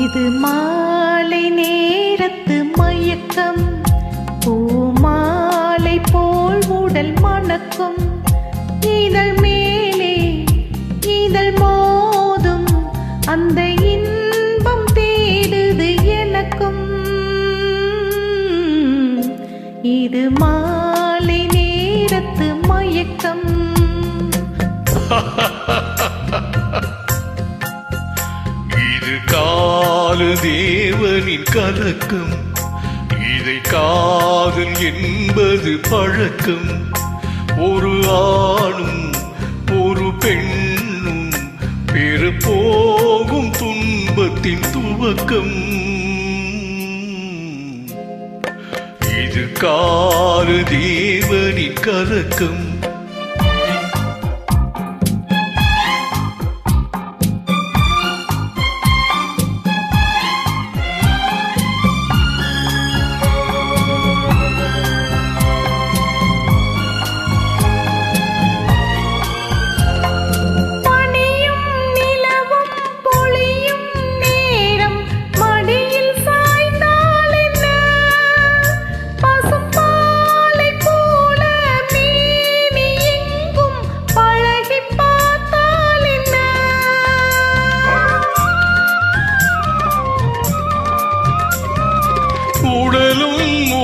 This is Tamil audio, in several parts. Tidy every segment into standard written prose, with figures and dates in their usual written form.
இது மாலை நேரத்து மயக்கம், பூமாலை போல் உடல் மணக்கும், இதழ் மேலே இதழ் மோதும், அந்த இன்பம் தேடுது எனக்கும். இது மாலை நேரத்து மயக்கம். இது கால தேவனின் கலக்கம், இதை காதல் என்பது பழக்கம். ஒரு ஆணும் ஒரு பெண்ணும் பெரு போகும் துன்பத்தின் துவக்கம். இது கால தேவனின் கலக்கம்.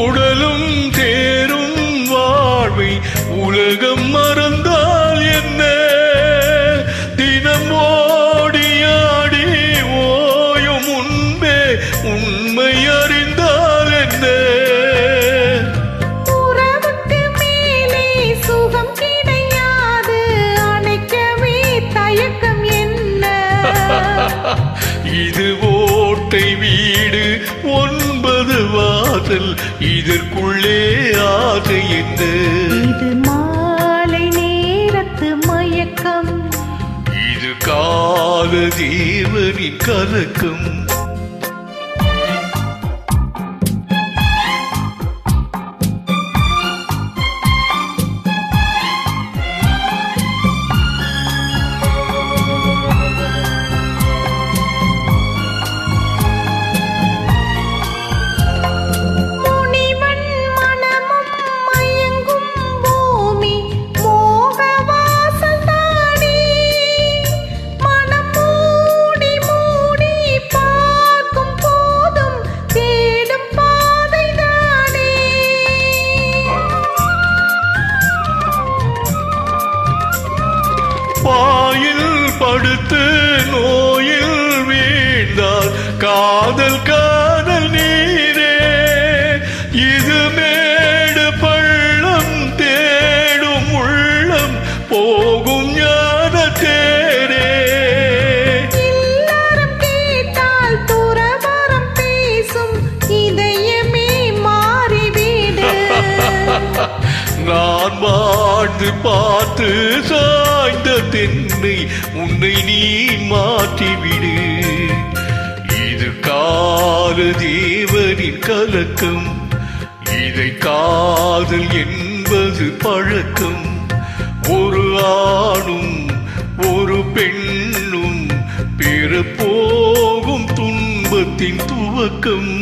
உடலும் தேரும் வாழ்வை உலகம் மறந்தால் என்ன? தினம் ஓடியாடி ஓயும் முன்பே உண்மை அறிந்தால் என்ன? உறவுக்கு மேலே சுகம் கிடையாது, அணைக்கவே தயக்கம் என்ன? இது ஓட்டை வீடு 9 வாசல், இதற்குள்ளே ஆசை என்ன? இது மாலை நேரத்து மயக்கம், இது கால தேவனின் கலக்கம். பாயில் படுத்து நோயில் வீழ்ந்தால் காதல் காதல் நீரே. இது மேடு பள்ளம் தேடும் உள்ளம் போகும் ஞான தேரே. எல்லாரும் கேட்டால் துறவரம் பேசும், இதயமே மாறிவிடு. நான் வாழ்ந்து பார்த்து சாய்ந்த தென்னை உன்னை நீ மாற்றிவிடு. இது கால தேவனின் கலக்கம், இதை காதல் என்பது பழக்கம். ஒரு ஆணும் ஒரு பெண்ணும் பெற போகும் துன்பத்தின் துவக்கம்.